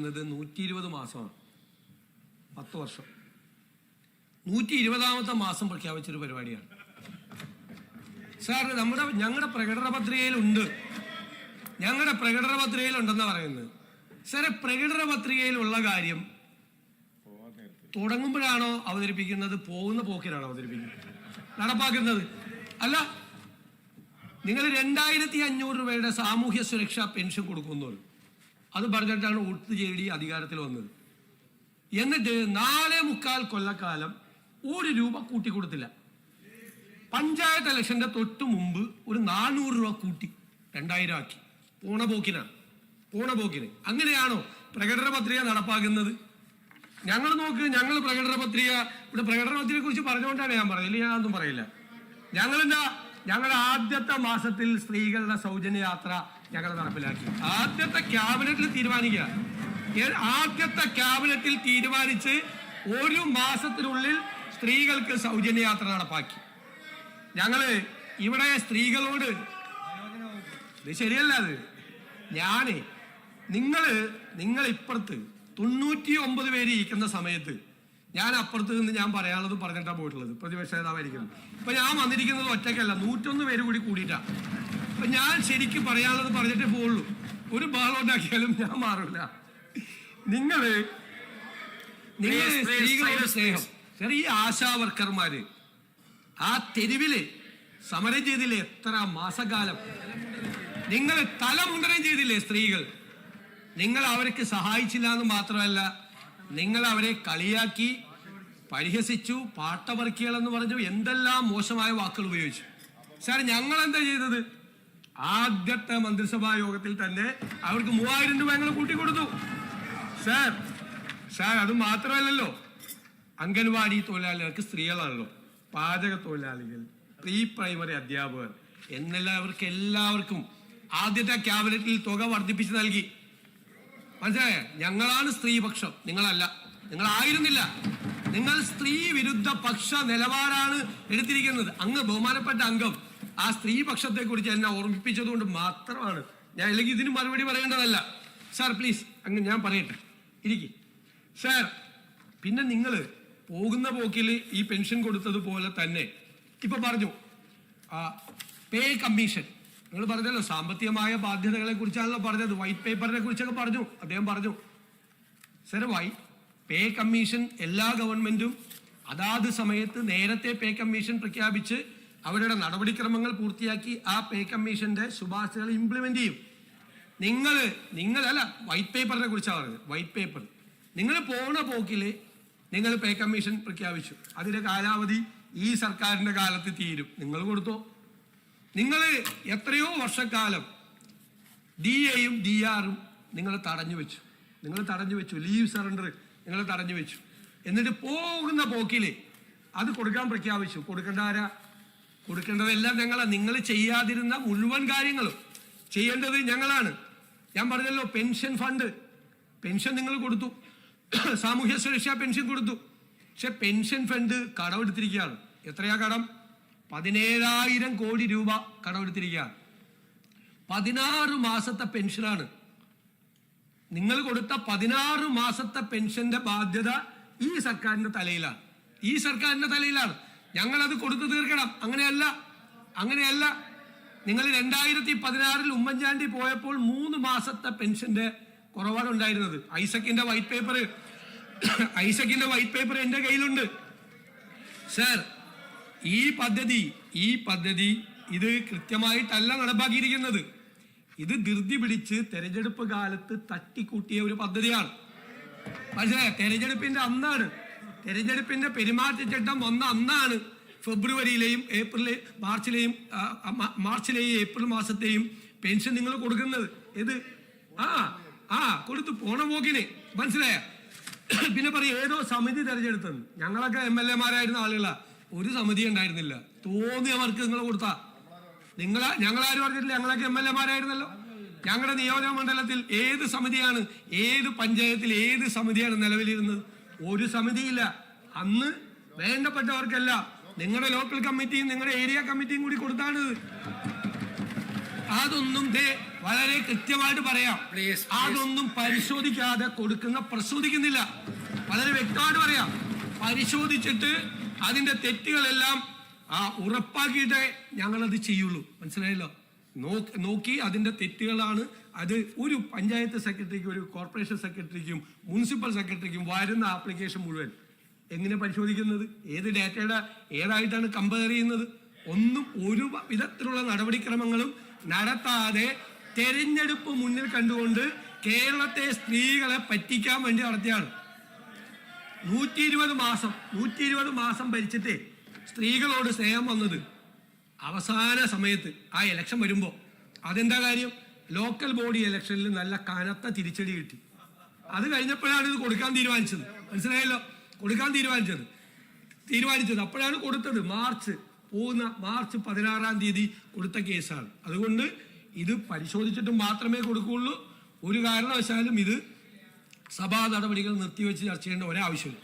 പറയുന്നത് 120 മാസമാണ്, 10 വർഷം. 120ാമത്തെ മാസം പ്രഖ്യാപിച്ചൊരു പരിപാടിയാണ് സാർ. ഞങ്ങളുടെ പ്രകടന പത്രികയിലുണ്ട്, ഉണ്ടെന്ന് പറയുന്നത്. സാറെ, പ്രകടന പത്രികയിലുള്ള കാര്യം തുടങ്ങുമ്പോഴാണോ അവതരിപ്പിക്കുന്നത്, പോകുന്ന പോക്കിലാണോ അവതരിപ്പിക്കുന്നത്, നടപ്പാക്കുന്നത്? അല്ല, നിങ്ങൾ 2500 രൂപയുടെ സാമൂഹ്യ സുരക്ഷാ പെൻഷൻ കൊടുക്കുന്നത് അത് പറഞ്ഞിട്ടാണ് ഒത്തുചേരി അധികാരത്തിൽ വന്നത്. എന്നിട്ട് 4.25 കൊല്ലക്കാലം 1 രൂപ കൂട്ടിക്കൊടുത്തില്ല. പഞ്ചായത്ത് ഇലക്ഷന്റെ തൊട്ട് മുമ്പ് ഒരു 400 രൂപ കൂട്ടി 2000 ആക്കി. പോണപോക്കിന് അങ്ങനെയാണോ പ്രകടന പത്രിക നടപ്പാക്കുന്നത്? ഞങ്ങൾ പ്രകടന പത്രികയെ കുറിച്ച് പറഞ്ഞുകൊണ്ടാണ് ഞാൻ പറഞ്ഞത്, ഞാനൊന്നും പറയില്ല. ഞങ്ങളുടെ ആദ്യത്തെ മാസത്തിൽ സ്ത്രീകളുടെ സൗജന്യ യാത്ര ഞങ്ങൾ നടപ്പിലാക്കി. ആദ്യത്തെ ക്യാബിനറ്റിൽ തീരുമാനിച്ച് 1 മാസത്തിനുള്ളിൽ സ്ത്രീകൾക്ക് സൗജന്യ യാത്ര നടപ്പാക്കി. ഞങ്ങള് ഇവിടെ സ്ത്രീകളോട്, ഇത് ശരിയല്ല, അത് നിങ്ങൾ ഇപ്പുറത്ത് 99 പേര് ഇരിക്കുന്ന സമയത്ത് ഞാൻ അപ്പുറത്ത് നിന്ന് ഞാൻ പറയാനുള്ളത് പറഞ്ഞിട്ടാണ് പോയിട്ടുള്ളത്, പ്രതിപക്ഷ നേതാവായിരിക്കുന്നത്. ഇപ്പൊ ഞാൻ വന്നിരിക്കുന്നത് ഒറ്റയ്ക്കല്ല, 101 പേര് കൂടിയിട്ടാ. അപ്പൊ ഞാൻ ശരിക്കും പറയാനുള്ളത് പറഞ്ഞിട്ടേ പോവുള്ളൂ. ഒരു ബഹളം ഉണ്ടാക്കിയാലും ഞാൻ മാറില്ല. നിങ്ങള് സ്ത്രീകളോട് സ്നേഹം. ഈ ആശാവർക്കർമാര് ആ തെരുവില് സമരം ചെയ്തില്ലേ, എത്ര മാസക്കാലം? നിങ്ങൾ തലമുണ്ടനം ചെയ്തില്ലേ സ്ത്രീകൾ? നിങ്ങൾ അവർക്ക് സഹായിച്ചില്ല എന്ന് മാത്രമല്ല, നിങ്ങൾ അവരെ കളിയാക്കി, പരിഹസിച്ചു, പാട്ടവർക്കികളെന്ന് പറഞ്ഞു, എന്തെല്ലാം മോശമായ വാക്കുകൾ ഉപയോഗിച്ചു. സാർ, ഞങ്ങൾ എന്താ ചെയ്തത്? ആദ്യത്തെ മന്ത്രിസഭാ യോഗത്തിൽ തന്നെ അവർക്ക് 3000 രൂപ ഞങ്ങൾ കൂട്ടിക്കൊടുത്തു. സാർ അത് മാത്രമല്ലല്ലോ, അംഗൻവാടി തൊഴിലാളികൾക്ക്, സ്ത്രീകളാണല്ലോ, പാചക തൊഴിലാളികൾ, പ്രീ പ്രൈമറി അധ്യാപകർ എല്ലാവർക്കും ആദ്യത്തെ ക്യാബിനറ്റിൽ തുക വർദ്ധിപ്പിച്ച് നൽകി. മനസ്സിലായ? ഞങ്ങളാണ് സ്ത്രീപക്ഷം, നിങ്ങളല്ല, നിങ്ങളായിരുന്നില്ല. നിങ്ങൾ സ്ത്രീ വിരുദ്ധ പക്ഷ നിലപാടാണ് എടുത്തിരിക്കുന്നത്. ബഹുമാനപ്പെട്ട അംഗം ആ സ്ത്രീപക്ഷത്തെ കുറിച്ച് എന്നെ ഓർമ്മിപ്പിച്ചത് കൊണ്ട് മാത്രമാണ് ഞാൻ, അല്ലെങ്കിൽ ഇതിന് മറുപടി പറയേണ്ടതല്ല. സാർ പ്ലീസ്, ഞാൻ പറയട്ടെ, ഇരിക്കും സാർ. പിന്നെ നിങ്ങൾ പോകുന്ന പോക്കിൽ ഈ പെൻഷൻ കൊടുത്തതുപോലെ തന്നെ ഇപ്പൊ പറഞ്ഞു പേ കമ്മീഷൻ. നിങ്ങൾ പറഞ്ഞല്ലോ, സാമ്പത്തികമായ ബാധ്യതകളെ കുറിച്ചാണല്ലോ പറഞ്ഞത്, വൈറ്റ് പേപ്പറിനെ കുറിച്ചൊക്കെ പറഞ്ഞു, അദ്ദേഹം പറഞ്ഞു. സാർ, പേ കമ്മീഷൻ എല്ലാ ഗവൺമെന്റും അതാത് സമയത്ത് നേരത്തെ പേ കമ്മീഷൻ പ്രഖ്യാപിച്ച് അവരുടെ നടപടിക്രമങ്ങൾ പൂർത്തിയാക്കി ആ പേ കമ്മീഷന്റെ ശുപാർശകൾ ഇംപ്ലിമെന്റ് ചെയ്യും. നിങ്ങളല്ല, വൈറ്റ് പേപ്പറിനെ കുറിച്ചാണ് പറഞ്ഞത്. വൈറ്റ് പേപ്പർ നിങ്ങൾ പോണ പോക്കില് നിങ്ങൾ പേ കമ്മീഷൻ പ്രഖ്യാപിച്ചു, അതിന്റെ കാലാവധി ഈ സർക്കാരിന്റെ കാലത്ത് തീരും. നിങ്ങൾ കൊടുത്തോ? നിങ്ങൾ എത്രയോ വർഷക്കാലം DAയും DR-ഉം നിങ്ങൾ തടഞ്ഞു വെച്ചു. ലീവ് സറണ്ടർ നിങ്ങൾ തടഞ്ഞു വെച്ചു. എന്നിട്ട് പോകുന്ന പോക്കില് അത് കൊടുക്കാൻ പ്രഖ്യാപിച്ചു. കൊടുക്കേണ്ടതെല്ലാം ഞങ്ങളാണ്. നിങ്ങൾ ചെയ്യാതിരുന്ന മുഴുവൻ കാര്യങ്ങളും ചെയ്യേണ്ടത് ഞങ്ങളാണ്. ഞാൻ പറഞ്ഞല്ലോ, പെൻഷൻ നിങ്ങൾ കൊടുത്തു, സാമൂഹ്യ സുരക്ഷാ പെൻഷൻ കൊടുത്തു. പക്ഷെ പെൻഷൻ ഫണ്ട് കടമെടുത്തിരിക്കുകയാണ്. എത്രയാ കടം? 17,000 കോടി രൂപ കടമെടുത്തിരിക്കുകയാണ്. 16 മാസത്തെ പെൻഷനാണ്. നിങ്ങൾ കൊടുത്ത 16 മാസത്തെ പെൻഷന്റെ ബാധ്യത ഈ സർക്കാരിന്റെ തലയിലാണ്. ഞങ്ങളത് കൊടുത്തു തീർക്കണം. അങ്ങനെയല്ല. നിങ്ങൾ 2016 ഉമ്മൻചാണ്ടി പോയപ്പോൾ 3 മാസത്തെ പെൻഷന്റെ കുറവാണ് ഉണ്ടായിരുന്നത്. ഐസക്കിന്റെ വൈറ്റ് പേപ്പർ എന്റെ കയ്യിലുണ്ട്. സാർ, ഈ പദ്ധതി ഇത് കൃത്യമായിട്ടല്ല നടപ്പാക്കിയിരിക്കുന്നത്. ഇത് ധൃതി പിടിച്ച് തെരഞ്ഞെടുപ്പ് കാലത്ത് തട്ടിക്കൂട്ടിയ ഒരു പദ്ധതിയാണ്. പക്ഷേ തെരഞ്ഞെടുപ്പിന്റെ പെരുമാറ്റച്ചട്ടം വന്ന അന്നാണ് ഫെബ്രുവരിയിലെയും മാർച്ചിലെയും ഏപ്രിൽ മാസത്തെയും പെൻഷൻ നിങ്ങൾ കൊടുക്കുന്നത്. കൊടുത്തു പോണ പോക്കിന്. മനസ്സിലായ? പിന്നെ പറയും ഏതോ സമിതി തെരഞ്ഞെടുത്തെന്ന്. ഞങ്ങളൊക്കെ MLA-മാരായിരുന്ന ആളുകളാ, ഒരു സമിതി ഉണ്ടായിരുന്നില്ല. തോന്നിയവർക്ക് നിങ്ങൾ കൊടുത്താ. ഞങ്ങളാരും പറഞ്ഞിട്ടില്ല, ഞങ്ങളൊക്കെ MLA-മാരായിരുന്നല്ലോ. ഞങ്ങളുടെ നിയോജക മണ്ഡലത്തിൽ ഏത് സമിതിയാണ്, ഏത് പഞ്ചായത്തിൽ ഏത് സമിതിയാണ് നിലവിലിരുന്നത്? ഒരു സമിതിയില്ല. അന്ന് വേണ്ടപ്പെട്ടവർക്കല്ല, നിങ്ങളുടെ ലോക്കൽ കമ്മിറ്റിയും നിങ്ങളുടെ ഏരിയ കമ്മിറ്റിയും കൂടി കൊടുത്താണ്. അതൊന്നും വളരെ കൃത്യമായിട്ട് പറയാം. അതൊന്നും പരിശോധിക്കാതെ പ്രശോധിക്കുന്നില്ല. വളരെ വ്യക്തമായിട്ട് പറയാം. പരിശോധിച്ചിട്ട് അതിന്റെ തെറ്റുകളെല്ലാം ഉറപ്പാക്കിയിട്ടേ ഞങ്ങളത് ചെയ്യുള്ളൂ. മനസ്സിലായല്ലോ? നോക്കി അതിന്റെ തെറ്റുകളാണ് അത് ഒരു പഞ്ചായത്ത് സെക്രട്ടറിക്കും ഒരു കോർപ്പറേഷൻ സെക്രട്ടറിക്കും മുനിസിപ്പൽ സെക്രട്ടറിക്കും വരുന്ന ആപ്ലിക്കേഷൻ മുഴുവൻ എങ്ങനെ പരിശോധിക്കുന്നത്? ഏത് ഡാറ്റയുടെ ഏതായിട്ടാണ് കമ്പയർ ചെയ്യുന്നത്? ഒന്നും ഒരു വിധത്തിലുള്ള നടപടിക്രമങ്ങളും നടത്താതെ തെരഞ്ഞെടുപ്പ് മുന്നിൽ കണ്ടുകൊണ്ട് കേരളത്തെ സ്ത്രീകളെ പറ്റിക്കാൻ വേണ്ടി നടത്തിയാണ്. 120 മാസം ഭരിച്ചിട്ടേ സ്ത്രീകളോട് സ്നേഹം വന്നത് അവസാന സമയത്ത് ആ ഇലക്ഷൻ വരുമ്പോൾ. അതെന്താ കാര്യം? ലോക്കൽ ബോഡി ഇലക്ഷനിൽ നല്ല കനത്ത തിരിച്ചടി കിട്ടി. അത് കഴിഞ്ഞപ്പോഴാണ് ഇത് കൊടുക്കാൻ തീരുമാനിച്ചത്. മനസ്സിലായല്ലോ? കൊടുക്കാൻ തീരുമാനിച്ചത് അപ്പോഴാണ് കൊടുത്തത്. മാർച്ച് 16-ാം തീയതി കൊടുത്ത കേസാണ്. അതുകൊണ്ട് ഇത് പരിശോധിച്ചിട്ട് മാത്രമേ കൊടുക്കുകയുള്ളൂ. ഒരു കാരണവശാലും ഇത് സഭാ നടപടികൾ നിർത്തിവെച്ച് ചർച്ച ചെയ്യേണ്ട ഒരാവശ്യമില്ല.